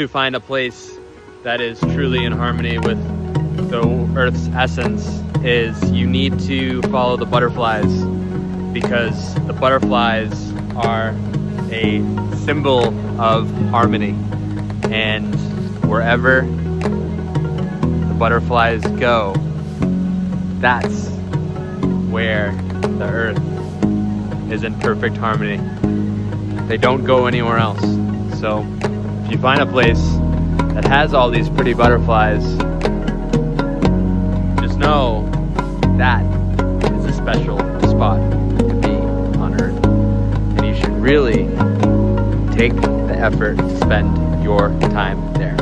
To find a place that is truly in harmony with the Earth's essence is you need to follow the butterflies, because the butterflies are a symbol of harmony, and wherever the butterflies go, that's where the Earth is in perfect harmony. They don't go anywhere else. So if you find a place that has all these pretty butterflies, just know that is a special spot to be on Earth. And you should really take the effort to spend your time there.